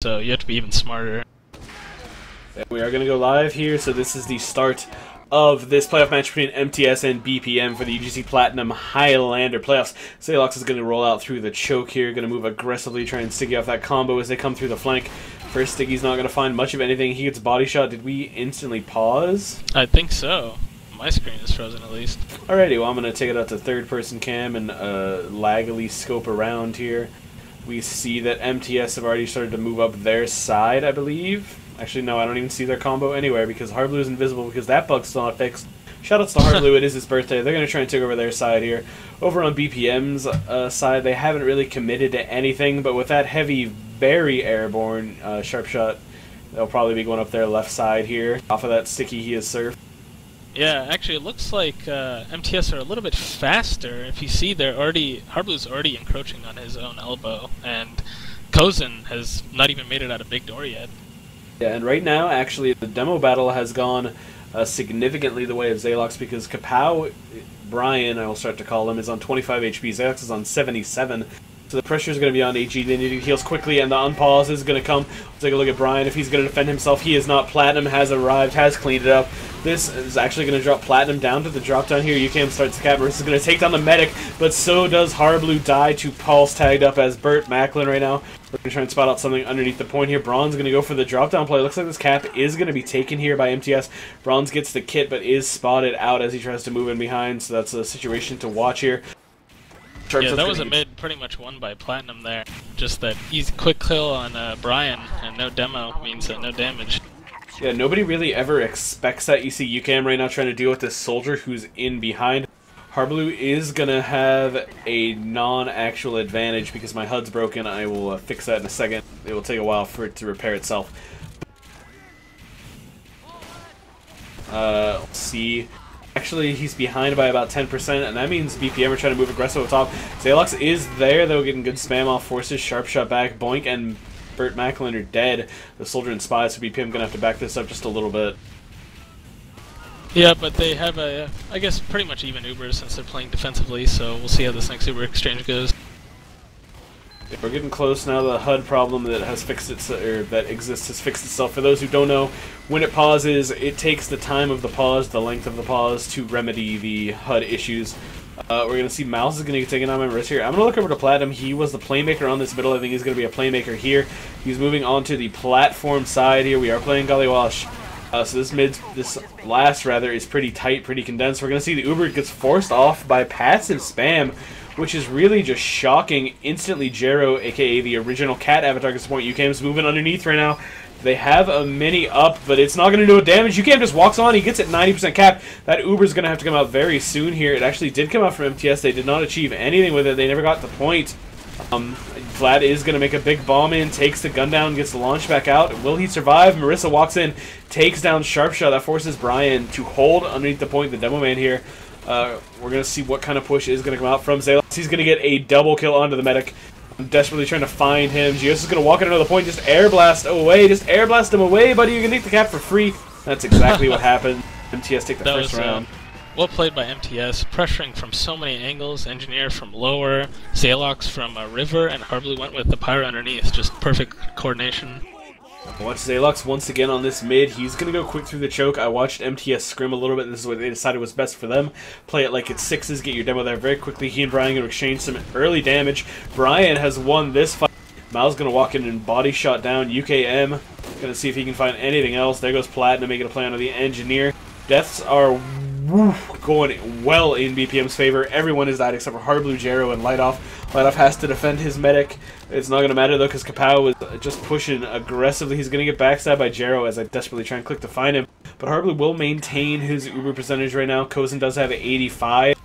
so you have to be even smarter. We are going to go live here, so this is the start of this playoff match between mTs and BPM for the UGC Platinum Highlander playoffs. Zalox is going to roll out through the choke here, going to move aggressively, try and Stiggy off that combo as they come through the flank. First, Stiggy's not going to find much of anything. He gets body shot. Did we instantly pause? I think so. My screen is frozen at least. Alrighty, well I'm going to take it out to third-person cam and laggily scope around here. We see that mTs have already started to move up their side, I believe. Actually, no, I don't even see their combo anywhere because Hardblue is invisible because that bug's still not fixed. Shoutouts to Hardblue, it is his birthday. They're going to try and take over their side here. Over on BPM's side, they haven't really committed to anything, but with that heavy, very airborne sharp shot, they'll probably be going up their left side here. Off of that sticky he is surfed. Yeah, actually it looks like mTs are a little bit faster. If you see, Hardblue's already encroaching on his own elbow, and Kozin has not even made it out of big door yet. Yeah, and right now, actually, the demo battle has gone significantly the way of Zalox because Kapow, Brian, I will start to call him, is on 25 HP. Zalox is on 77. So the pressure is going to be on HG. They need to heals quickly, and the unpause is going to come. Let's take a look at Brian. If he's going to defend himself, he is not. Platinum has arrived, has cleaned it up. This is actually going to drop Platinum down to the drop down here. UCAM starts the cap. Marissa is going to take down the medic, but so does Hardblue die to Pulse, tagged up as Burt Macklin right now. We're going to try and spot out something underneath the point here. Bronze going to go for the drop down play. Looks like this cap is going to be taken here by mTs. Bronze gets the kit, but is spotted out as he tries to move in behind, so that's a situation to watch here. Yeah, that was a mid pretty much won by Platinum there. Just that easy quick kill on Brian, and no demo means no damage. Yeah, nobody really ever expects that. You see UCAM right now trying to deal with this soldier who's in behind. Hardblue is going to have a non-actual advantage because my HUD's broken. I will fix that in a second. It will take a while for it to repair itself. Let's see. Actually, he's behind by about 10%, and that means BPM are trying to move aggressive up top. Zalox is there, though, getting good spam off forces. Sharp shot back. Boink and Burt Macklin are dead. The soldier and spy, so BPM going to have to back this up just a little bit. Yeah, but they have I guess, pretty much even Ubers since they're playing defensively, so we'll see how this next Uber exchange goes. We're getting close now. The HUD problem that has fixed that exists has fixed itself. For those who don't know, when it pauses, it takes the time of the pause, the length of the pause, to remedy the HUD issues. We're going to see Mouse is going to get taken on my wrist here. I'm going to look over to Platinum. He was the playmaker on this middle. I think he's going to be a playmaker here. He's moving on to the platform side here. We are playing Galiwash. So this last is pretty tight, pretty condensed. We're going to see the Uber gets forced off by passive spam, which is really just shocking. Instantly, Jero, aka the original cat avatar, gets point. UCAM's moving underneath right now. They have a mini up, but it's not going to do damage. UCAM just walks on. He gets it 90% cap. That Uber's going to have to come out very soon here. It actually did come out from mTs. They did not achieve anything with it. They never got the point. Vlad is going to make a big bomb in, takes the gun down, gets the launch back out. Will he survive? Marissa walks in, takes down Sharpshot. That forces Brian to hold underneath the point. The demo man here. We're going to see what kind of push is going to come out from Zalox. He's going to get a double kill onto the medic. I'm desperately trying to find him. Gios is going to walk in another point, just air blast away. Just air blast him away, buddy. You can take the cap for free. That's exactly what happened. mTs take the first round. Well played by mTs, pressuring from so many angles. Engineer from lower, Zalox from river, and Hardblue went with the pyro underneath. Just perfect coordination. Watch Zalox once again on this mid. He's going to go quick through the choke. I watched mTs scrim a little bit. This is what they decided was best for them. Play it like it's sixes. Get your demo there very quickly. He and Brian going to exchange some early damage. Brian has won this fight. Mal's going to walk in and body shot down UKM. Going to see if he can find anything else. There goes Platinum making a play onto the engineer. Deaths are going well in BPM's favor. Everyone has died except for Hardblue, Jero, and Lightoff. Lightoff has to defend his medic. It's not going to matter though because Kapow is just pushing aggressively. He's going to get backstabbed by Jero as I desperately try and click to find him. But Hardblue will maintain his Uber percentage right now. Kozin does have 85.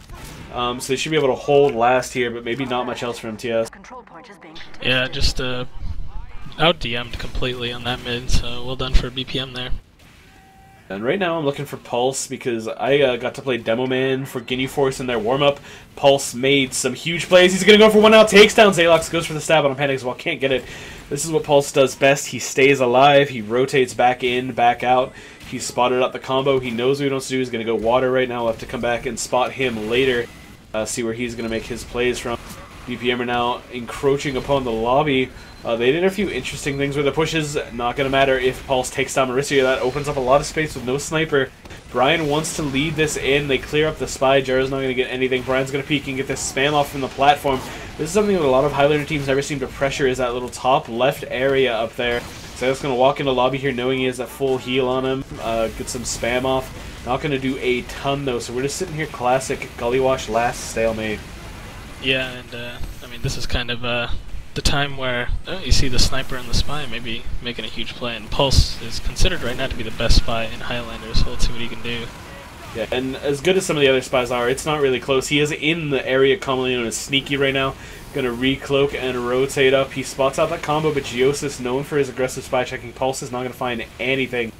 So they should be able to hold last here, but maybe not much else for mTs. Yeah, just out DM'd completely on that mid, so well done for BPM there. And right now I'm looking for Pulse because I got to play Demo Man for Guinea Force in their warm-up. Pulse made some huge plays. He's going to go for one out, takes down Zalox, goes for the stab on a panic as well, can't get it. This is what Pulse does best. He stays alive, he rotates back in, back out. He's spotted out the combo, he knows what he wants to do. He's going to go water right now. We'll have to come back and spot him later, see where he's going to make his plays from. BPM are now encroaching upon the lobby. They did a few interesting things with the pushes. Not going to matter if Pulse takes down Marissa. That opens up a lot of space with no sniper. Brian wants to lead this in. They clear up the spy. Jaro's not going to get anything. Brian's going to peek and get this spam off from the platform. This is something that a lot of Highlander teams never seem to pressure, is that little top left area up there. So that's going to walk into lobby here knowing he has a full heal on him. Get some spam off. Not going to do a ton though, so we're just sitting here classic Gullywash last stalemate. Yeah, and I mean, this is kind of the time where you see the sniper and the spy maybe making a huge play, and Pulse is considered right now to be the best spy in Highlander, so let's see what he can do. Yeah, and as good as some of the other spies are, it's not really close. He is in the area commonly known as Sneaky right now. Going to recloak and rotate up. He spots out that combo, but Geosis, known for his aggressive spy checking Pulse, is not going to find anything.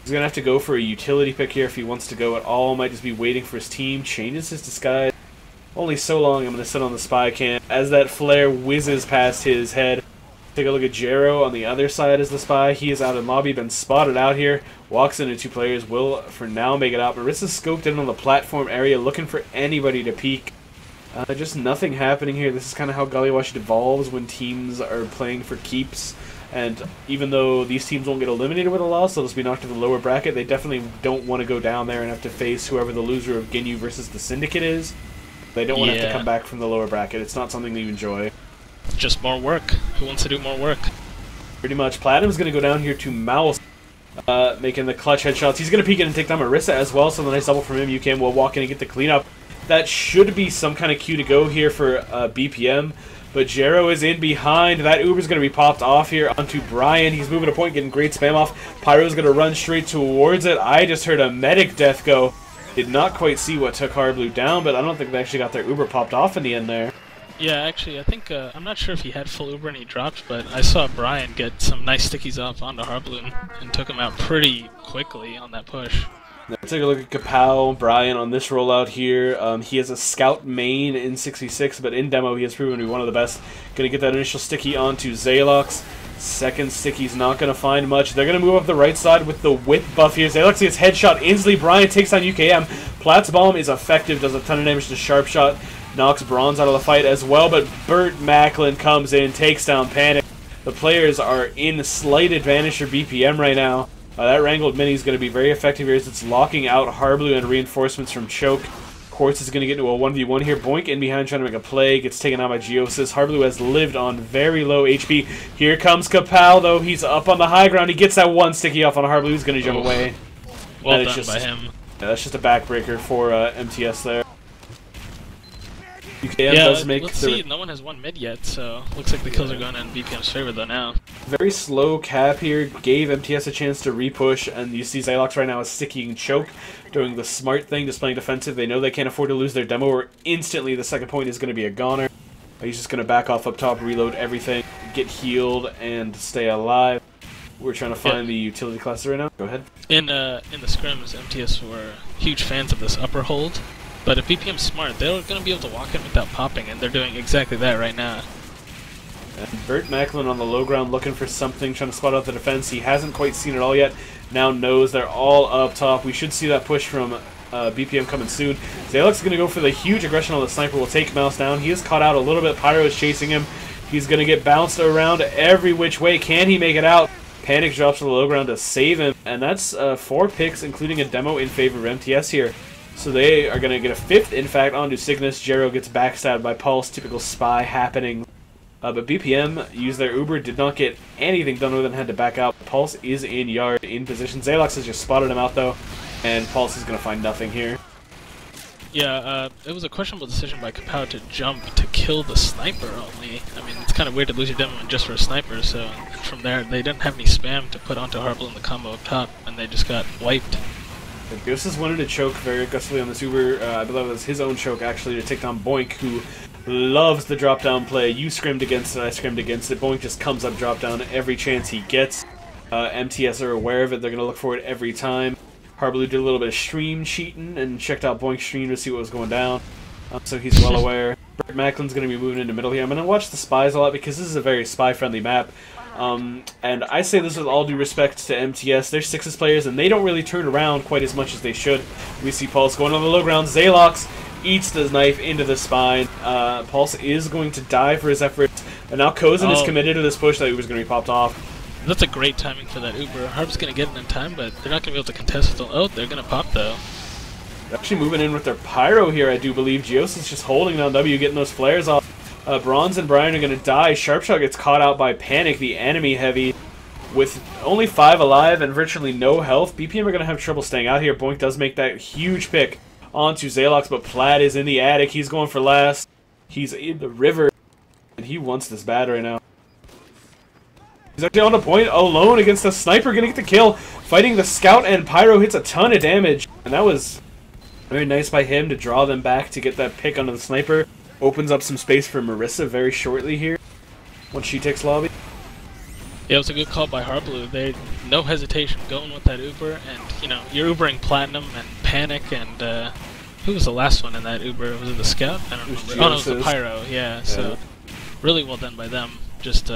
He's going to have to go for a utility pick here if he wants to go at all. Might just be waiting for his team. Changes his disguise. Only so long I'm going to sit on the spy cam as that flare whizzes past his head. Take a look at Jero on the other side as the spy. He is out in lobby, been spotted out here. Walks into two players, will for now make it out. Marissa's scoped in on the platform area looking for anybody to peek. Just nothing happening here. This is kind of how Gullywash devolves when teams are playing for keeps. And even though these teams won't get eliminated with a loss, they'll just be knocked to the lower bracket, they definitely don't want to go down there and have to face whoever the loser of Ginyu versus the Syndicate is. They don't want to have to come back from the lower bracket. It's not something that you enjoy. Just more work. Who wants to do more work? Pretty much. Platinum's going to go down here to Mouse, making the clutch headshots. He's going to peek in and take down Marissa as well, so the nice double from him. UCAM will walk in and get the cleanup. That should be some kind of cue to go here for BPM, but Jero is in behind. That Uber's going to be popped off here onto Brian. He's moving a point, getting great spam off. Pyro's going to run straight towards it. I just heard a medic death go. Did not quite see what took Hard Blue down, but I don't think they actually got their Uber popped off in the end there. Yeah, actually, I think, I'm not sure if he had full Uber and he dropped, but I saw Brian get some nice stickies off onto Harbloon and took him out pretty quickly on that push. Now, take a look at Kapow, Brian on this rollout here. He has a scout main in 66, but in demo he has proven to be one of the best. Going to get that initial sticky onto Zalox. Second sticky's not going to find much. They're going to move up the right side with the whip buff here. Zalox gets headshot instantly. Brian takes down UKM. Platt's bomb is effective, does a ton of damage to Sharp Shot. Knocks Bronze out of the fight as well, but Burt Macklin comes in, takes down Panic. The players are in slight advantage for BPM right now. That Wrangled Mini is going to be very effective here as it's locking out Harblu and reinforcements from Choke. Quartz is going to get into a 1v1 here. Boink in behind trying to make a play. Gets taken out by Geosis. Harblu has lived on very low HP. Here comes Kapow, though. He's up on the high ground. He gets that one sticky off on Harblu. He's going to jump away. Well done by him. Yeah, that's just a backbreaker for MTS there. UKM yeah, does make let's see. No one has won mid yet, so looks like the kills are going in BPM's favor though now. Very slow cap here, gave MTS a chance to repush, and you see Xylox right now is sticky and Choke, doing the smart thing, just playing defensive. They know they can't afford to lose their demo, or instantly the second point is going to be a goner. He's just going to back off up top, reload everything, get healed, and stay alive. We're trying to find the utility classes right now. Go ahead. In the scrims, MTS were huge fans of this upper hold. But if BPM's smart, they're going to be able to walk in without popping, and they're doing exactly that right now. And Burt Macklin on the low ground looking for something, trying to spot out the defense. He hasn't quite seen it all yet. Now knows they're all up top. We should see that push from BPM coming soon. Zalux is going to go for the huge aggression on the sniper. Will take Mouse down. He is caught out a little bit. Pyro is chasing him. He's going to get bounced around every which way. Can he make it out? Panic drops to the low ground to save him. And that's 4 picks, including a demo in favor of MTS here. So they are going to get a 5th, in fact, onto Cygnus. Jero gets backstabbed by Pulse, typical spy happening. But BPM used their Uber, did not get anything done other than had to back out. Pulse is in yard, in position. Zalox has just spotted him out, though, and Pulse is going to find nothing here. Yeah, it was a questionable decision by Kapow to jump to kill the sniper only. I mean, it's kind of weird to lose your demo just for a sniper, so from there, they didn't have any spam to put onto Harble in the combo up top, and they just got wiped. Ghosts wanted to choke very aggressively on this Uber. I believe it was his own choke, actually, to take down Boink, who loves the drop-down play. You scrimmed against it, I scrimmed against it. Boink just comes up drop-down every chance he gets. MTS are aware of it. They're going to look for it every time. Harblue did a little bit of stream cheating and checked out Boink's stream to see what was going down. So he's well aware. Burt Macklin's going to be moving into middle here. I'm going to watch the spies a lot because this is a very spy-friendly map. And I say this with all due respect to MTS. They're Sixes players, and they don't really turn around quite as much as they should. We see Pulse going on the low ground. Zalox eats the knife into the spine. Pulse is going to die for his efforts, and now Kozin is committed to this push. That Uber's going to be popped off. That's a great timing for that Uber. Harb's going to get it in time, but they're not going to be able to contest with the... Oh, they're going to pop, though. They're actually moving in with their Pyro here, I do believe. Geos is just holding down W, getting those flares off. Bronze and Brian are going to die. Sharpshot gets caught out by Panic, the enemy heavy. With only 5 alive and virtually no health, BPM are going to have trouble staying out here. Boink does make that huge pick onto Zalox, but Plaid is in the attic. He's going for last. He's in the river, and he wants this bad right now. He's actually on the point alone against the sniper, going to get the kill. Fighting the scout, and Pyro hits a ton of damage. And that was very nice by him to draw them back to get that pick onto the sniper. Opens up some space for Marissa very shortly here once she takes lobby. Yeah, it was a good call by Harblu. They no hesitation going with that Uber, and you know, you're Ubering Platinum and Panic, and who was the last one in that Uber? Was it the Scout? I don't remember. Oh no, it was the Pyro. Yeah, so really well done by them. Just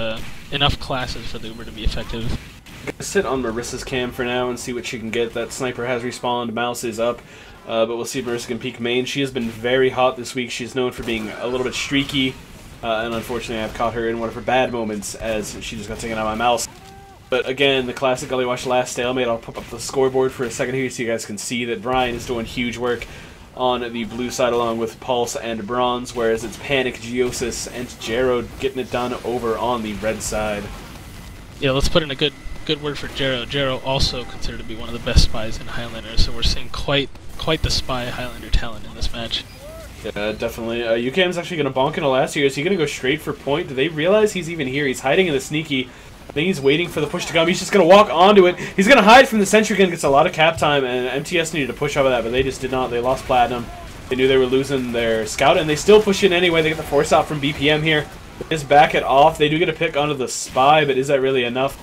enough classes for the Uber to be effective. I'm gonna sit on Marissa's cam for now and see what she can get. That sniper has respawned. Mouse is up. But we'll see if Marissa can peek main. She has been very hot this week. She's known for being a little bit streaky. And unfortunately, I've caught her in one of her bad moments as she just got taken out of my mouse. But again, the classic Gully Wash last stalemate. I'll pop up the scoreboard for a second here so you guys can see that Brian is doing huge work on the blue side along with Pulse and Bronze, whereas it's Panic, Geosis, and Jero getting it done over on the red side. Yeah, let's put in a good word for Jero. Jero also considered to be one of the best spies in Highlander, so we're seeing quite the spy Highlander talent in this match. Yeah, definitely. UKM's actually going to bonk in the last year. Is he going to go straight for point? Do they realize he's even here? He's hiding in the sneaky. I think he's waiting for the push to come. He's just going to walk onto it. He's going to hide from the sentry gun. Gets a lot of cap time, and mTs needed to push over that, but they just did not. They lost Platinum. They knew they were losing their scout, and they still push in anyway. They get the force out from BPM here. They just back it off. They do get a pick onto the spy, but is that really enough?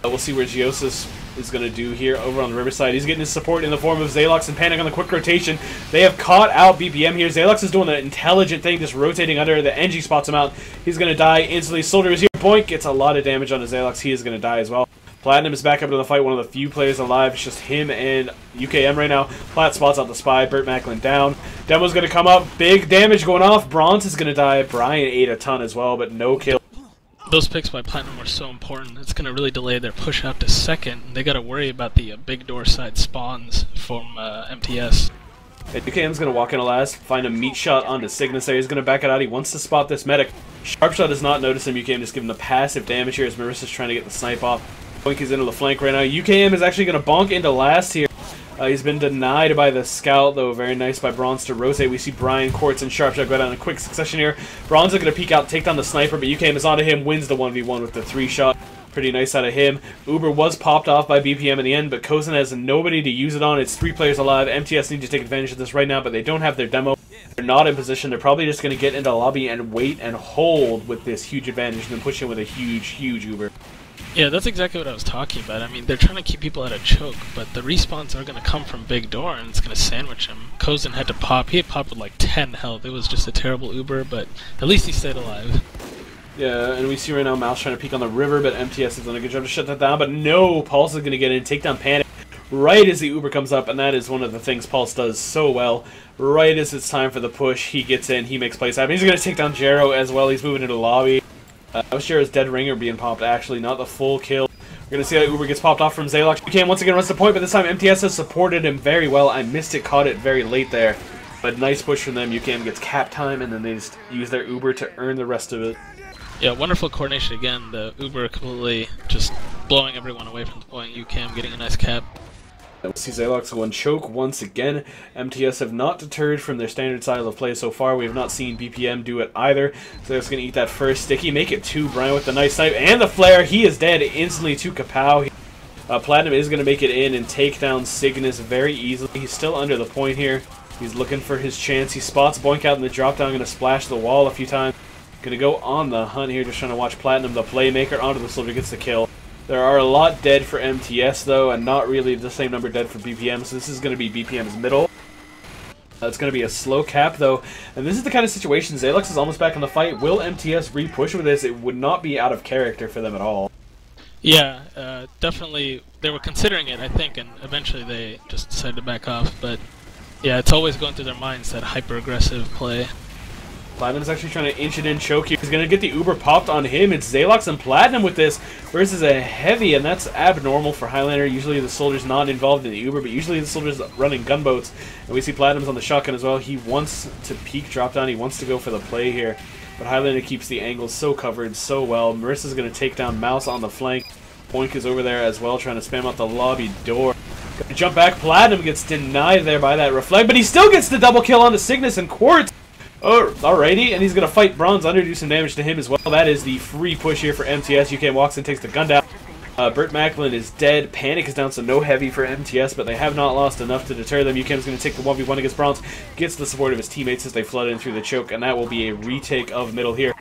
We'll see where Geosis is going to do here over on the riverside. He's getting his support in the form of Zalox and Panic on the quick rotation. They have caught out BPM here. Zalox is doing the intelligent thing, just rotating under. The NG spots him out. He's going to die instantly. Soldier is here. Boink gets a lot of damage on his Zalox. He is going to die as well. Platinum is back up to the fight. One of the few players alive. It's just him and UKM right now. Plat spots out the spy. Burt Macklin down. Demo's going to come up. Big damage going off. Bronze is going to die. Brian ate a ton as well, but no kill. Those picks by Platinum were so important. It's going to really delay their push out to second. They got to worry about the big door side spawns from mTs. And UKM's going to walk in last, find a meat shot onto Cygnus there. He's going to back it out. He wants to spot this medic. Sharpshot does not notice him. UKM just giving the passive damage here as Marissa's trying to get the snipe off. Boink is into the flank right now. UKM is actually going to bonk into last here. He's been denied by the scout, though. Very nice by Bronze to rotate. We see Brian, Quartz, and Sharpshot go down in a quick succession here. Bronze is going to peek out, take down the sniper, but UKM is onto him, wins the 1v1 with the 3-shot. Pretty nice out of him. Uber was popped off by BPM in the end, but Kozin has nobody to use it on. It's 3 players alive. mTs need to take advantage of this right now, but they don't have their demo. They're not in position. They're probably just going to get into the lobby and wait and hold with this huge advantage and then push in with a huge Uber. Yeah, that's exactly what I was talking about. I mean, they're trying to keep people at a choke, but the respawns are going to come from big door, and it's going to sandwich him. Kozin had to pop. He had popped with like 10 health. It was just a terrible Uber, but at least he stayed alive. Yeah, and we see right now Mouse trying to peek on the river, but mTs has done a good job to shut that down. But no, Pulse is going to get in, take down Panic right as the Uber comes up, and that is one of the things Pulse does so well. Right as it's time for the push, he gets in, he makes plays happen. He's going to take down Jero as well. He's moving into the lobby. That was Jero's dead ringer being popped, actually, not the full kill. We're going to see that Uber gets popped off from Zalox. UKM once again runs the point, but this time mTs has supported him very well. I missed it, caught it very late there. But nice push from them. UKM gets cap time, and then they just use their Uber to earn the rest of it. Yeah, wonderful coordination again. The Uber completely just blowing everyone away from the point. UKM getting a nice cap. We'll see Zalox go and choke once again. mTs have not deterred from their standard style of play so far. We have not seen BPM do it either. So they're going to eat that first sticky. Make it 2. Brian with the nice snipe and the flare. He is dead instantly to Kapow. Platinum is going to make it in and take down Cygnus very easily. He's still under the point here. He's looking for his chance. He spots Boink out in the drop down. Going to splash the wall a few times. Going to go on the hunt here. Just trying to watch Platinum, the playmaker, onto the soldier. Gets the kill. There are a lot dead for mTs, though, and not really the same number dead for BPM, so this is going to be BPM's middle. It's going to be a slow cap, though, and this is the kind of situation. Zalox is almost back in the fight. Will mTs re-push with this? It would not be out of character for them at all. Yeah, definitely. They were considering it, I think, and eventually they just decided to back off, but Yeah, it's always going through their minds, that hyper-aggressive play. Platinum's actually trying to inch it in, choke here. He's going to get the Uber popped on him. It's Zalox and Platinum with this versus a heavy, and that's abnormal for Highlander. Usually the soldier's not involved in the Uber, but usually the soldier's running gunboats. And we see Platinum's on the shotgun as well. He wants to peek drop down. He wants to go for the play here. But Highlander keeps the angles so covered so well. Marissa's going to take down Mouse on the flank. Boink is over there as well, trying to spam out the lobby door. Gonna jump back. Platinum gets denied there by that reflect, but he still gets the double kill on the Cygnus and Quartz. Oh, alrighty, and he's going to fight Bronze Under, do some damage to him as well. That is the free push here for MTS. UKM walks in, takes the gun down. Burt Macklin is dead. Panic is down, so no heavy for MTS, but they have not lost enough to deter them. UKM is going to take the 1v1 against Bronze, gets the support of his teammates as they flood in through the choke, and that will be a retake of middle here.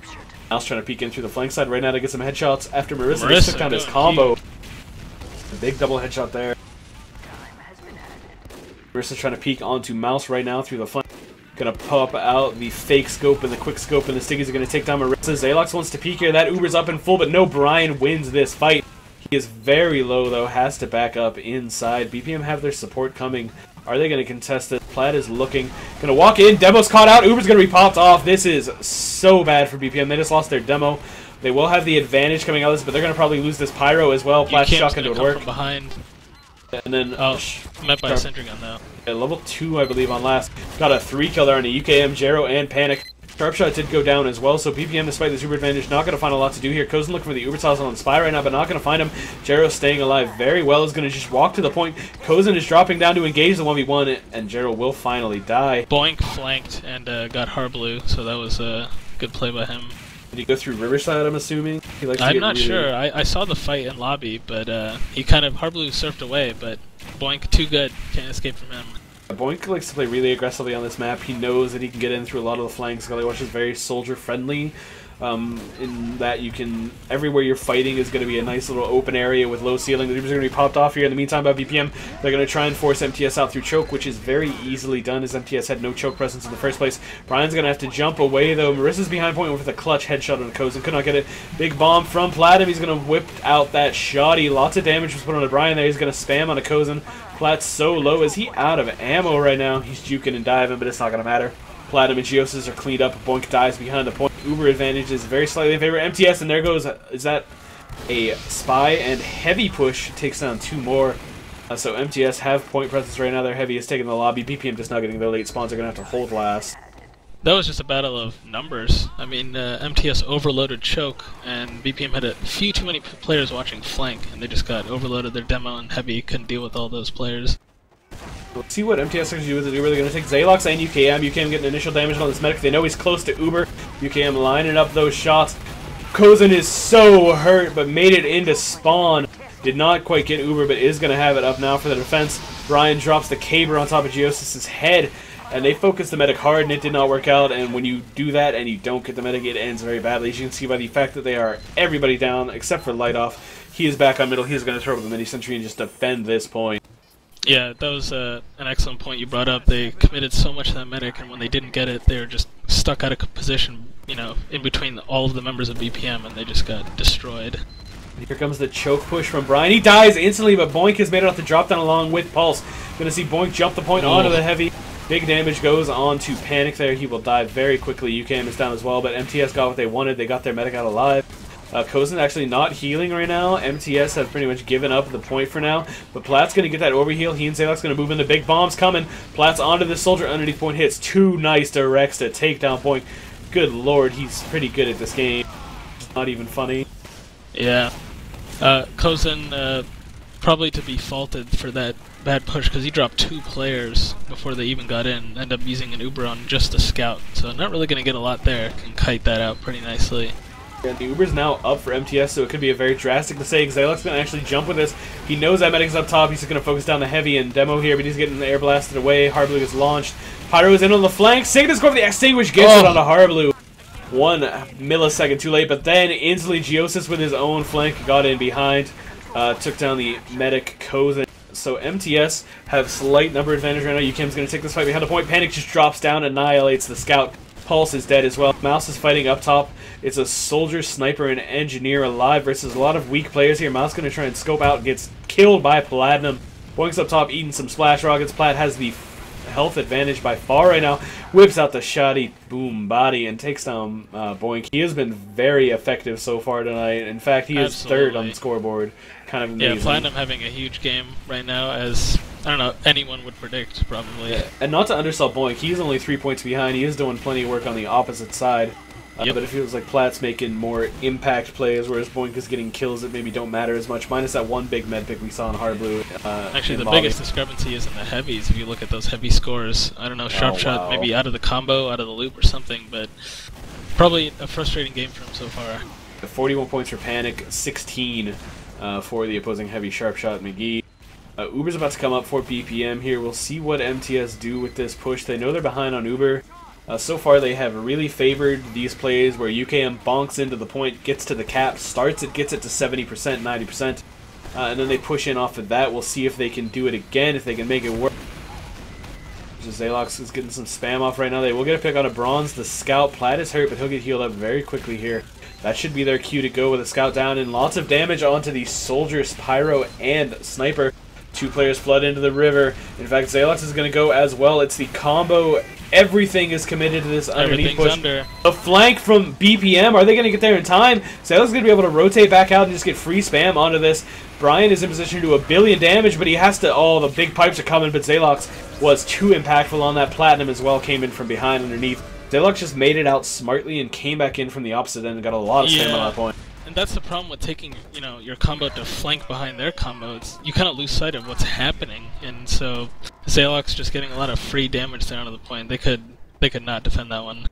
Mouse trying to peek in through the flank side right now to get some headshots after Marissa took down his combo. A big double headshot there. Marissa's trying to peek onto Mouse right now through the flank. Gonna pop out the fake scope and the quick scope, and the Stiggies are gonna take down Marissa. Zalox wants to peek here. That Uber's up in full, but no, Brian wins this fight. He is very low, though, has to back up inside. BPM have their support coming. Are they gonna contest it? Plaid is looking. Gonna walk in. Demo's caught out. Uber's gonna be popped off. This is so bad for BPM. They just lost their demo. They will have the advantage coming out of this, but they're gonna probably lose this pyro as well. Plaid's shotgun to work. From behind. And then met by a sentry gun now. Yeah, level 2, I believe, on last. Got a 3 kill there on a UKM, Jero, and Panic. Sharpshot did go down as well, so BPM, despite this Uber advantage, not going to find a lot to do here. Kozen looking for the Uber toss on the spy right now, but not going to find him. Jero staying alive very well, is going to just walk to the point. Kozen is dropping down to engage the 1v1, and Jero will finally die. Boink flanked and got Harblue, so that was a good play by him. Did he go through Riverside, I'm assuming? I'm not sure. I saw the fight in lobby, but he kind of Harblue surfed away, but Boink too good. Can't escape from him. Boink likes to play really aggressively on this map. He knows that he can get in through a lot of the flanks. Gully Watch is very soldier-friendly. In that you can, everywhere you're fighting is going to be a nice little open area with low ceiling. The Ubers are going to be popped off here. In the meantime, by BPM, they're going to try and force MTS out through choke, which is very easily done as MTS had no choke presence in the first place. Brian's going to have to jump away, though. Marissa's behind point with a clutch headshot on Kozen. Could not get it. Big bomb from Platinum. He's going to whip out that shoddy. Lots of damage was put on Brian there. He's going to spam on a Kozen. Plat's so low. Is he out of ammo right now? He's juking and diving, but it's not going to matter. Platinum and Geosis are cleaned up. Boink dies behind the point. Uber advantage is very slightly in favor of MTS, and there goes, is that a spy? And heavy push takes down 2 more. So MTS have point presence right now. Their heavy is taking the lobby. BPM just not getting their late spawns. They're going to have to hold last. That was just a battle of numbers. I mean, MTS overloaded choke, and BPM had a few too many players watching flank, and they just got overloaded. Their demo and heavy couldn't deal with all those players. Let's see what MTS are going to do with the Uber. They're going to take Zalox and UKM. UKM getting initial damage on this medic. They know he's close to Uber. UKM lining up those shots. Kozen is so hurt, but made it into spawn. Did not quite get Uber, but is going to have it up now for the defense. Brian drops the caber on top of Geosis' head, and they focus the medic hard, and it did not work out. And when you do that and you don't get the medic, it ends very badly. As you can see by the fact that they are everybody down except for Light Off. He is back on middle. He is going to throw up the mini-sentry and just defend this point. Yeah, that was an excellent point you brought up. They committed so much to that medic, and when they didn't get it, they were just stuck out of position, you know, in between all of the members of BPM, and they just got destroyed. Here comes the choke push from Brian. He dies instantly, but Boink has made it off the drop down along with Pulse. Gonna see Boink jump the point onto the heavy. Big damage goes on to Panic there. He will die very quickly. UKM is down as well, but MTS got what they wanted. They got their medic out alive. Kozen actually not healing right now. MTS have pretty much given up the point for now. But Platt's going to get that overheal. He and Zalok's going to move in. The big bomb's coming. Platt's onto the soldier underneath point. Hits 2 nice directs to take down point. Good lord, he's pretty good at this game. It's not even funny. Yeah. Kozen probably to be faulted for that bad push because he dropped 2 players before they even got in. Ended up using an Uber on just the scout. So not really going to get a lot there. Can kite that out pretty nicely. And the Uber's now up for MTS, so it could be a very drastic mistake. Zalok's going to actually jump with this. He knows that medic's up top. He's just going to focus down the heavy and demo here, but he's getting the air blasted away. Harblue is launched. Pyro is in on the flank. Cygnus going for the extinguish. Gets it on the Harblue. 1 millisecond too late, but then instantly Geosis with his own flank got in behind. Took down the medic Kozen. So MTS have slight number advantage right now. UKM's going to take this fight behind the point. Panic just drops down, annihilates the scout. Pulse is dead as well. Mouse is fighting up top. It's a soldier, sniper, and engineer alive versus a lot of weak players here. Mouse going to try and scope out, gets killed by Platinum. Boink's up top eating some splash rockets. Plat has the health advantage by far right now. Whips out the shoddy boom body and takes down Boink. He has been very effective so far tonight. In fact, he is third on the scoreboard. Kind of amazing. Yeah, Platinum having a huge game right now, as I don't know, anyone would predict, probably. Yeah. And not to undersell Boink, he's only 3 points behind. He is doing plenty of work on the opposite side. But it feels like Plat's making more impact plays, whereas Boink is getting kills that maybe don't matter as much, minus that one big med pick we saw in Hardblue. Actually, the biggest discrepancy is in the heavies. If you look at those heavy scores, I don't know, Sharp Shot maybe out of the combo, out of the loop or something, but probably a frustrating game for him so far. 41 points for Panic, 16 for the opposing heavy Sharp Shot McGee. Uber's about to come up for BPM here. We'll see what MTS do with this push. They know they're behind on Uber. So far, they have really favored these plays where UKM bonks into the point, gets to the cap, starts it, gets it to 70%, 90%, and then they push in off of that. We'll see if they can do it again, if they can make it work. Zalox is getting some spam off right now. They will get a pick on a Bronze. The Scout, Platt is hurt, but he'll get healed up very quickly here. That should be their cue to go with a Scout down, and lots of damage onto the Soldiers, Pyro, and Sniper. 2 players flood into the river. In fact, Zalox is going to go as well. It's the combo. Everything is committed to this underneath push. A flank from BPM. Are they going to get there in time? Zalox is going to be able to rotate back out and just get free spam onto this. Brian is in position to do 1 billion damage, but he has to... Oh, the big pipes are coming, but Zalox was too impactful on that. Platinum as well came in from behind underneath. Zalox just made it out smartly and came back in from the opposite end and got a lot of spam on that point. And that's the problem with taking, you know, your combo to flank behind their combo. You kind of lose sight of what's happening, and so Zalox just getting a lot of free damage there onto the point. They could not defend that one.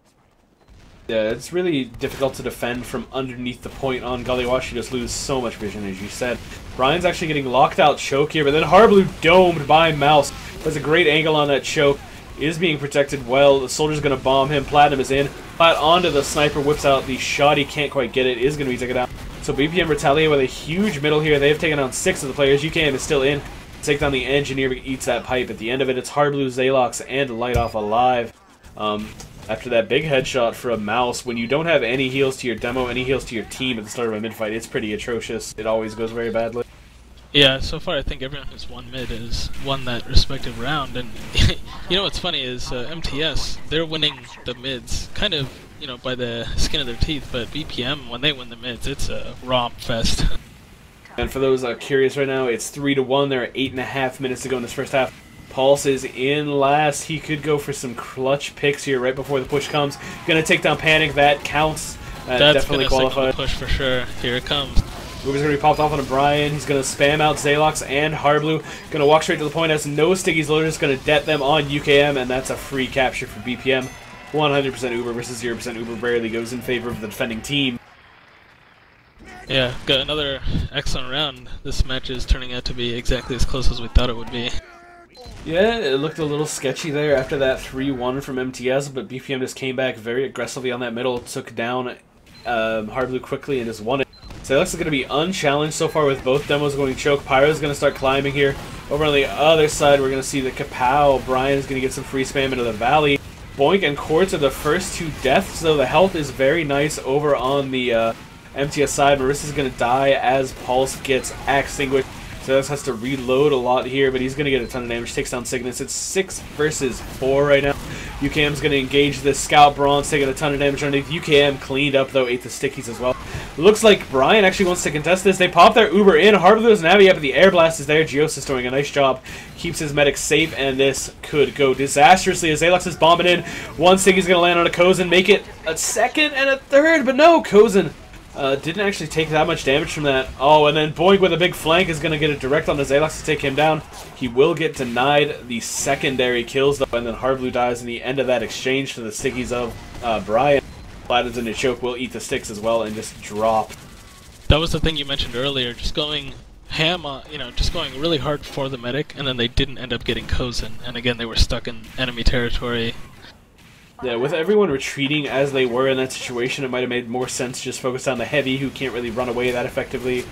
Yeah, it's really difficult to defend from underneath the point on Gullywash. You just lose so much vision, as you said. Brian's actually getting locked out choke here, but then Hardblue domed by Mouse. That's a great angle on that choke. Is being protected well. The Soldier's going to bomb him. Platinum is in. Plat onto the Sniper, whips out the shot. He can't quite get it. Is going to be taken out. So BPM retaliate with a huge middle here. They've taken down 6 of the players. UKM is still in. Take down the Engineer, but eats that pipe. At the end of it, it's Hardblue, Zalox, and Light Off alive. After that big headshot for a Mouse, when you don't have any heals to your demo, any heals to your team at the start of a mid-fight, it's pretty atrocious. It always goes very badly. Yeah, so far I think everyone who's won mid has won that respective round, and you know what's funny is MTS, they're winning the mids kind of, you know, by the skin of their teeth, but BPM, when they win the mids, it's a romp fest. And for those curious right now, it's 3-1. There are 8.5 minutes to go in this first half. Pulse is in last. He could go for some clutch picks here right before the push comes. Gonna take down Panic. That counts. That's definitely qualified. Push for sure. Here it comes. Uber's going to be popped off on a Brian. He's going to spam out Zalox and Hardblue. Going to walk straight to the point. Has no stickies loaded. Just going to det them on UKM, and that's a free capture for BPM. 100% Uber versus 0% Uber barely goes in favor of the defending team. Yeah, got another excellent round. This match is turning out to be exactly as close as we thought it would be. Yeah, it looked a little sketchy there after that 3-1 from MTS, but BPM just came back very aggressively on that middle, took down Hardblue quickly, and just won it. Zalox is going to be unchallenged so far with both demos going choke. Pyro's going to start climbing here. Over on the other side, we're going to see the Kapow. Brian is going to get some free spam into the valley. Boink and Quartz are the first 2 deaths, so the health is very nice over on the MTS side. Marissa's going to die as Pulse gets extinguished. Zalox has to reload a lot here, but he's going to get a ton of damage. Takes down Cygnus. It's 6 versus 4 right now. UKM's going to engage this Scout Bronze, taking a ton of damage underneath. UKM cleaned up, though, ate the stickies as well. Looks like Brian actually wants to contest this. They pop their Uber in. Harblue's Navi up, but the Air Blast is there. Geosis doing a nice job. Keeps his medic safe, and this could go disastrously as Zalox is bombing in. One sticky's going to land on a Kozin, make it a second and a third, but no, Kozin didn't actually take that much damage from that. Oh, and then Boink with a big flank is going to get it direct on the Zalox to take him down. He will get denied the secondary kills, though, and then Hardblue dies in the end of that exchange to the stickies of Brian. Platinum's in the choke, will eat the sticks as well and just drop. That was the thing you mentioned earlier, just going ham on, you know, just going really hard for the medic, and then they didn't end up getting Kozin, and again they were stuck in enemy territory. Yeah, with everyone retreating as they were in that situation, it might have made more sense to just focus on the heavy, who can't really run away that effectively,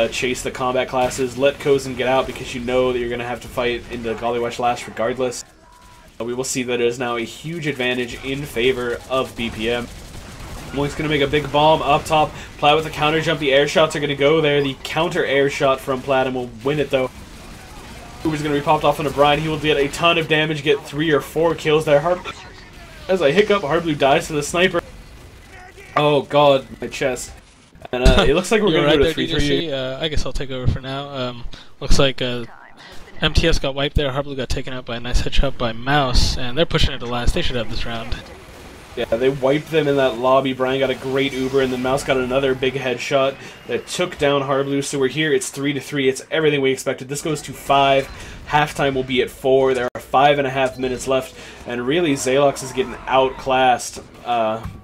chase the combat classes, let Kozin get out because you know that you're going to have to fight into Gullywash last regardless. We will see that it is now a huge advantage in favor of BPM. Boink's going to make a big bomb up top. Plat with the counter jump. The air shots are going to go there. The counter air shot from Platinum will win it, though. Uber's going to be popped off onto Brian. He will get a ton of damage, get 3 or 4 kills there. As I hiccup, Hardblue dies to the sniper. Oh god, my chest. And it looks like we're going to go to 3-3. I guess I'll take over for now. Looks like MTS got wiped there. Hardblue got taken out by a nice headshot by Mouse, and they're pushing it to last. They should have this round. Yeah, they wiped them in that lobby. Brian got a great Uber, and then Mouse got another big headshot that took down Hardblue. So we're here. It's 3-3. It's everything we expected. This goes to 5. Halftime will be at 4. There are 5.5 minutes left, and really Zalox is getting outclassed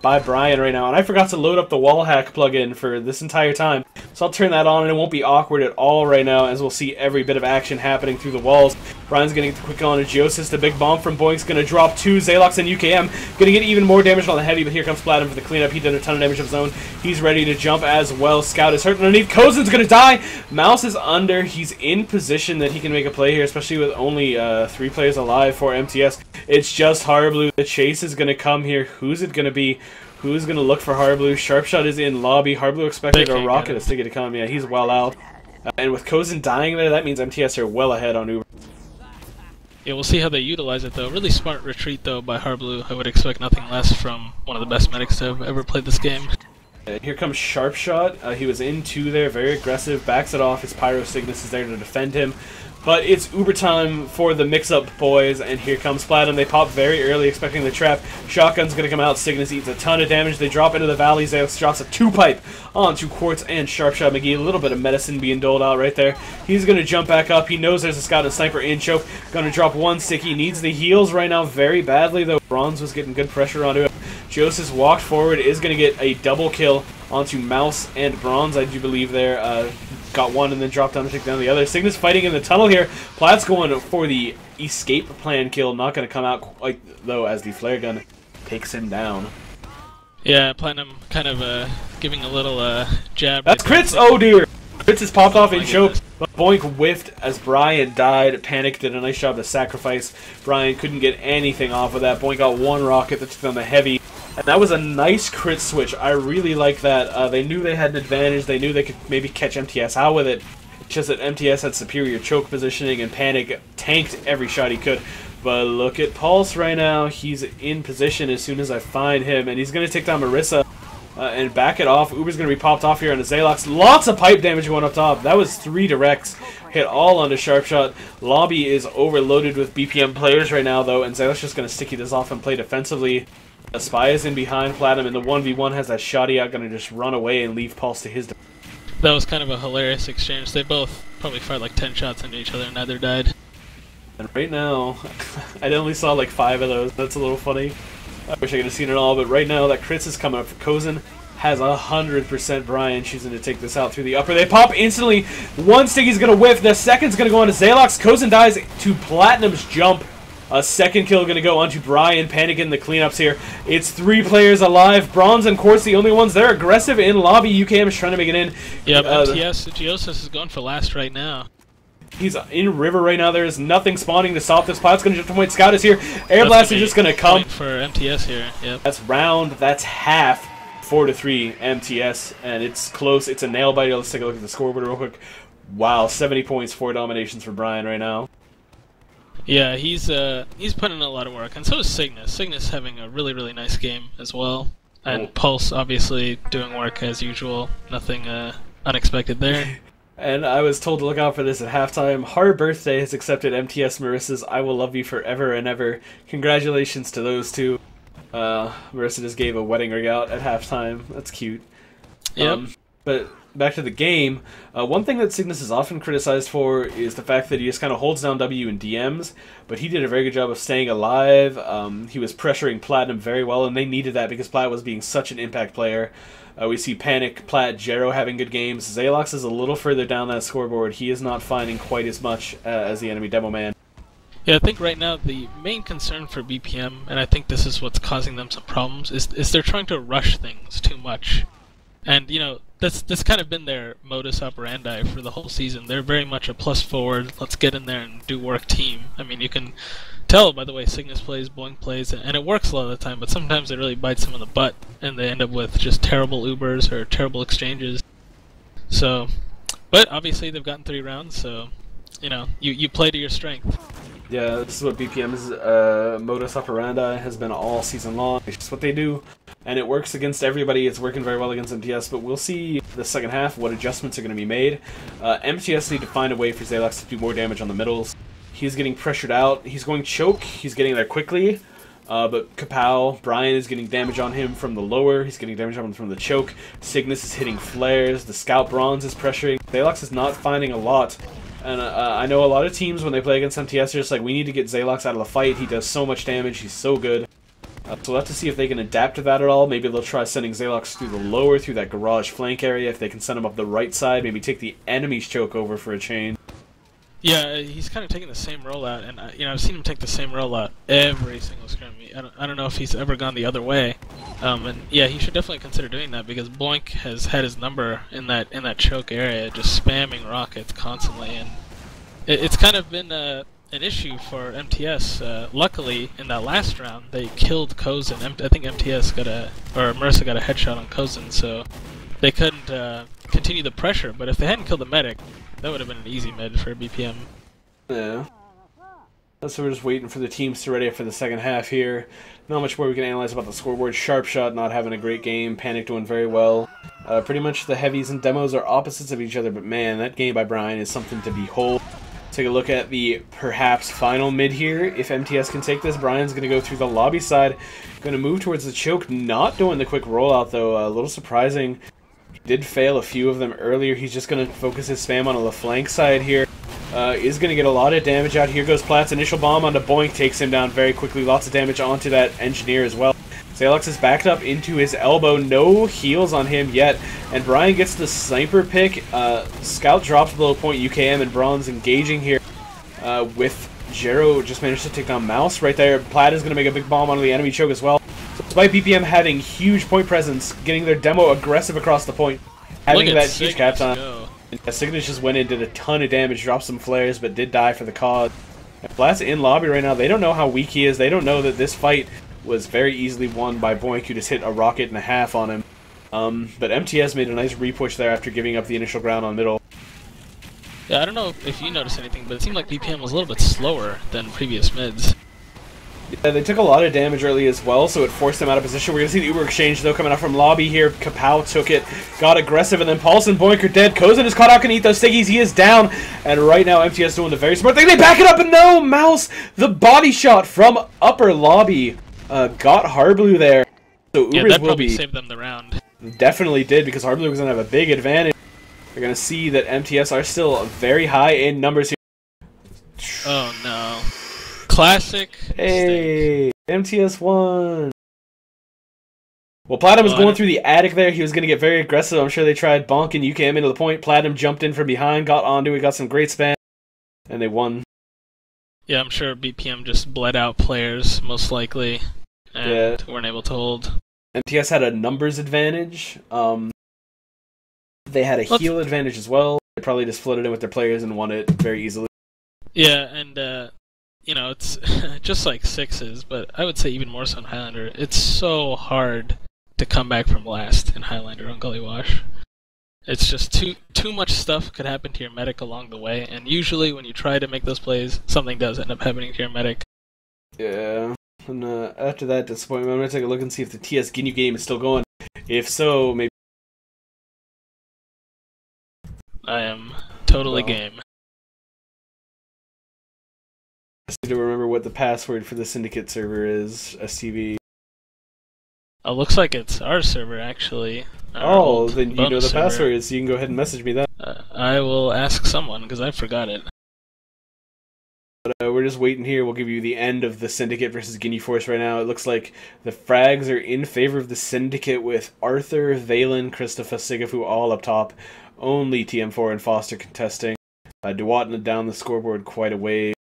by Brian right now. And I forgot to load up the wall hack plugin for this entire time, so I'll turn that on, and it won't be awkward at all right now, as we'll see every bit of action happening through the walls. Brian's getting the quick kill on a Geosis. The big bomb from Boink's going to drop 2. Zalox and UKM going to get even more damage on the heavy, but here comes Platinum for the cleanup. He did a ton of damage of his own. He's ready to jump as well. Scout is hurt underneath. Kozen's going to die. Mouse is under. He's in position that he can make a play here, especially with only 3 players alive for MTS. It's just Hardblue. The chase is going to come here. Who's it going to be? Who's going to look for Hardblue? Sharpshot is in lobby. Hardblue expected a rocket a sticky to come. Yeah, he's well out. And with Kozen dying there, that means MTS are well ahead on Uber. Yeah, we'll see how they utilize it, though. Really smart retreat, though, by Hardblue. I would expect nothing less from one of the best medics to have ever played this game. Here comes Sharpshot. He was in 2 there, very aggressive, backs it off. His Pyro Cygnus is there to defend him. But it's Uber time for the mix-up, boys, and here comes Platinum. They pop very early, expecting the trap. Shotgun's going to come out. Cygnus eats a ton of damage. They drop into the valley. Zalox drops a 2-pipe onto Quartz and Sharpshot McGee. A little bit of medicine being doled out right there. He's going to jump back up. He knows there's a Scout and Sniper in choke. Going to drop 1 sticky. Needs the heals right now very badly, though. Bronze was getting good pressure onto him. Joseph walked forward, is going to get a double kill onto Mouse and Bronze, I do believe there. Got one and then dropped down to take down the other. Cygnus fighting in the tunnel here. Platt's going for the escape plan kill. Not going to come out quite, though, as the flare gun takes him down. Yeah, Platinum kind of giving a little jab. That's crits! Oh dear! Crits has popped off in choke, but Boink whiffed as Brian died. Panic did a nice job to sacrifice. Brian couldn't get anything off of that. Boink got 1 rocket that took down the heavy. And that was a nice crit switch. I really like that. They knew they had an advantage. They knew they could maybe catch MTS out with it. It's just that MTS had superior choke positioning, and Panic tanked every shot he could. But look at Pulse right now. He's in position as soon as I find him, and he's going to take down Marissa and back it off. Uber's going to be popped off here on a Zalox. Lots of pipe damage going up top. That was 3 directs. Hit all onto Sharpshot. Lobby is overloaded with BPM players right now, though, and Zalox just going to sticky this off and play defensively. A Spy is in behind Platinum, and the 1v1 has that shotty out, going to just run away and leave Pulse to his. That was kind of a hilarious exchange. They both probably fired like 10 shots into each other, and neither died. And right now, I only saw like 5 of those. That's a little funny. I wish I could have seen it all, but right now that crits is coming up for Kozen. Has 100% Brian choosing to take this out through the upper. They pop instantly. 1 sticky's going to whiff. The second's going to go on to Zalox. Kozen dies to Platinum's jump. A second kill going to go onto Brian. Panic in the cleanups here. It's 3 players alive. Bronze and Quartz the only ones. They're aggressive in lobby. UKM is trying to make it in. Yep, MTS Geosis is going for last right now. He's in river right now. There is nothing spawning to stop this. Plat's going to jump to point. Scout is here. Air Blast is just going to come. For MTS here. Yep. That's round. That's half. 4-3 MTS. And it's close. It's a nail biter. Let's take a look at the scoreboard real quick. Wow, 70 points, 4 dominations for Brian right now. Yeah, he's putting in a lot of work, and so is Cygnus. Cygnus having a really, really nice game as well. And Pulse, obviously, doing work as usual. Nothing unexpected there. And I was told to look out for this at halftime. Hard Birthday has accepted MTS Marissa's I Will Love You Forever and Ever. Congratulations to those two. Marissa just gave a wedding ring out at halftime. That's cute. Yep. But back to the game, one thing that Cygnus is often criticized for is the fact that he just kind of holds down W in DMs, but he did a very good job of staying alive. He was pressuring Platinum very well, and they needed that because Plat was being such an impact player. We see Panic, Plat, Jero having good games. Zalox is a little further down that scoreboard. He is not finding quite as much as the enemy demo man. Yeah, I think right now the main concern for BPM, and I think this is what's causing them some problems, is they're trying to rush things too much. And, you know, that's kind of been their modus operandi for the whole season. They're very much a plus forward, let's get in there and do work team. I mean, you can tell by the way Cygnus plays, Boink plays, and it works a lot of the time, but sometimes it really bites them in the butt, and they end up with just terrible Ubers or terrible exchanges. So, but obviously they've gotten 3 rounds, so you know, you play to your strength. Yeah, this is what BPM's modus operandi has been all season long. It's just what they do, and it works against everybody. It's working very well against MTS, but we'll see the second half what adjustments are going to be made. MTS need to find a way for Zalox to do more damage on the middles. He's getting pressured out. He's going choke. He's getting there quickly. But Kapow, Brian is getting damage on him from the lower. He's getting damage on him from the choke. Cygnus is hitting flares. The Scout Bronze is pressuring. Zalox is not finding a lot. And I know a lot of teams, when they play against MTS, are just like, we need to get Zalox out of the fight. He does so much damage. He's so good. So we'll have to see if they can adapt to that at all. Maybe they'll try sending Zalox through the lower, through that garage flank area. If they can send him up the right side, maybe take the enemy's choke over for a change. Yeah, he's kind of taking the same rollout, and you know, I've seen him take the same rollout every single scrim. I don't know if he's ever gone the other way, and yeah, he should definitely consider doing that because Boink has had his number in that choke area, just spamming rockets constantly, and it's kind of been an issue for MTS. Luckily, in that last round, they killed Kozin. I think MTS Marissa got a headshot on Kozin, so they couldn't continue the pressure. But if they hadn't killed the medic, that would have been an easy mid for BPM. Yeah. So we're just waiting for the teams to ready up for the second half here. Not much more we can analyze about the scoreboard. Sharpshot not having a great game. Panic doing very well. Pretty much the heavies and demos are opposites of each other, but man, that game by Brian is something to behold. Take a look at the perhaps final mid here. If MTS can take this, Brian's going to go through the lobby side. Going to move towards the choke. Not doing the quick rollout, though. A little surprising. He did fail a few of them earlier. He's just going to focus his spam on the flank side here. Is going to get a lot of damage out. Here goes Platt's initial bomb onto Boink. Takes him down very quickly. Lots of damage onto that engineer as well. Zalox is backed up into his elbow. No heals on him yet. And Brian gets the sniper pick. Scout drops below point UKM and Bronze engaging here with Jero just managed to take down Mouse right there. Platt is going to make a big bomb onto the enemy choke as well. So despite BPM having huge point presence, getting their demo aggressive across the point, having that huge cap time. Cygnus just went in, did a ton of damage, dropped some flares, but did die for the cause. Platt's in lobby right now. They don't know how weak he is. They don't know that this fight was very easily won by Boink, who just hit a rocket and a half on him. But MTS made a nice repush there after giving up the initial ground on middle. Yeah, I don't know if you noticed anything, but it seemed like BPM was a little bit slower than previous mids. Yeah, they took a lot of damage early as well, so it forced them out of position. We're going to see the Uber exchange, though, coming out from lobby here. Kapow took it, got aggressive, and then Pulse and Boink are dead. Kozin is caught out, can eat those stickies. He is down, and right now MTS doing the very smart thing. They back it up, and no! Mouse, the body shot from upper lobby, got Harblue there. So yeah, Ubers that will probably be... saved them the round. Definitely did, because Harblue was going to have a big advantage. We're going to see that MTS are still very high in numbers here. Oh, no. Classic Hey, mistake. MTS won. Well, Platinum was going through the attic there. He was going to get very aggressive. I'm sure they tried bonking UKM into the point. Platinum jumped in from behind, got onto it, got some great spam, and they won. Yeah, I'm sure BPM just bled out players, most likely, and weren't able to hold. MTS had a numbers advantage. They had a heal advantage as well. They probably just flooded in with their players and won it very easily. Yeah, and you know, it's just like sixes, but I would say even more so in Highlander. It's so hard to come back from last in Highlander on Gully Wash. It's just too much stuff could happen to your medic along the way, and usually when you try to make those plays, something does end up happening to your medic. Yeah, and after that disappointment, I'm going to take a look and see if the TS Ginyu game is still going. If so, maybe... I am totally game. I need to remember what the password for the Syndicate server is, STV. Oh, looks like it's our server, actually. Oh, then you know the password, so you can go ahead and message me that. I will ask someone, because I forgot it. But we're just waiting here. We'll give you the end of the Syndicate versus Ginyu Force right now. It looks like the frags are in favor of the Syndicate with Arthur, Valen, Christopher, Sigafu all up top. Only TM4 and Foster contesting. Duwatna down the scoreboard quite a way.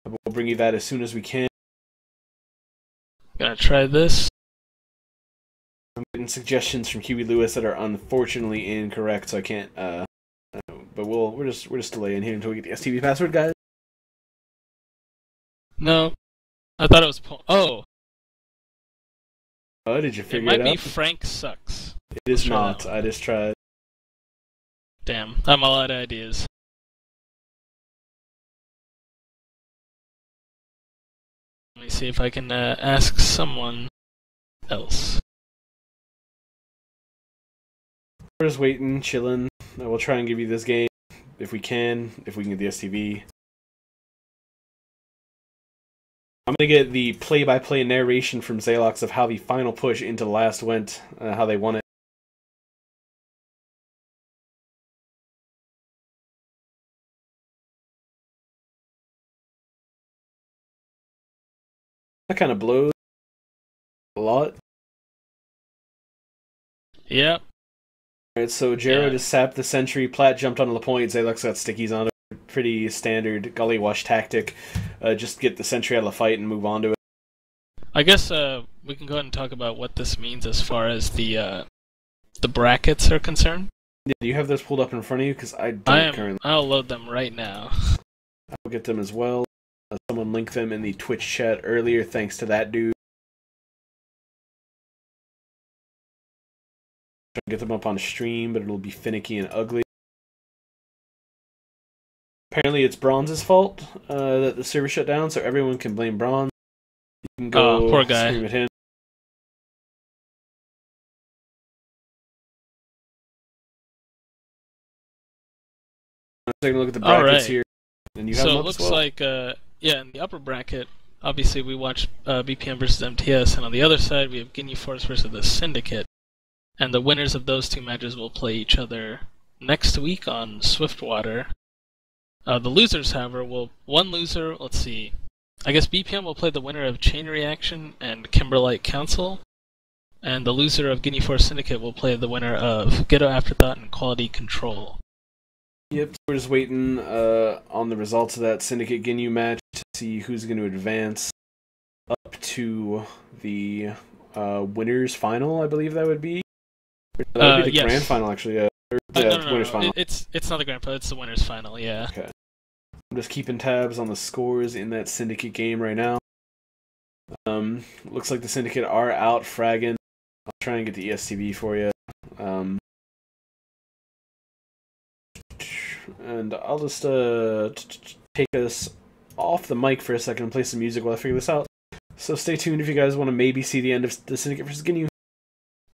We'll bring you that as soon as we can. Gonna try this. I'm getting suggestions from Huey Lewis that are unfortunately incorrect, so I can't. But we're just delaying here until we get the STV password, guys. No, I thought it was. Oh, did you figure it out? It might be Frank Sucks. It is not. I just tried. Damn, I'm all out of ideas. me see if I can ask someone else. We're just waiting, chilling. We'll try and give you this game if we can get the STV. I'm going to get the play-by-play narration from Zalox of how the final push into last went, how they won it. That kind of blows a lot. Yep. Alright, so Jero just sapped the sentry, Platt jumped onto the point, Zalox got stickies on it. Pretty standard gully wash tactic. Just get the sentry out of the fight and move on to it. I guess we can go ahead and talk about what this means as far as the brackets are concerned. Yeah, do you have those pulled up in front of you? Because I don't currently. I'll load them right now. I'll get them as well. Someone linked them in the Twitch chat earlier, thanks to that dude. Trying to get them up on stream, but it'll be finicky and ugly. Apparently it's Bronze's fault that the server shut down, so everyone can blame Bronze. You can go poor guy. scream at him. I'm taking a look at the brackets here. And you have so it looks like, in the upper bracket, obviously we watched BPM versus MTS, and on the other side we have Guinea Force versus the Syndicate. And the winners of those two matches will play each other next week on Swiftwater. The losers, however, one loser, let's see, I guess BPM will play the winner of Chain Reaction and Kimberlite Council, and the loser of Guinea Force Syndicate will play the winner of Ghetto Afterthought and Quality Control. Yep, we're just waiting on the results of that Syndicate Ginyu match to see who's going to advance up to the winners final, I believe that would be. That would be the grand final, actually. Winners final. It's not the grand final, it's the winners final, yeah. Okay. I'm just keeping tabs on the scores in that Syndicate game right now. Looks like the Syndicate are out fragging. I'll try and get the ESTV for you. And I'll just take us off the mic for a second and play some music while I figure this out. So stay tuned if you guys want to maybe see the end of the Syndicate vs. Ginyu.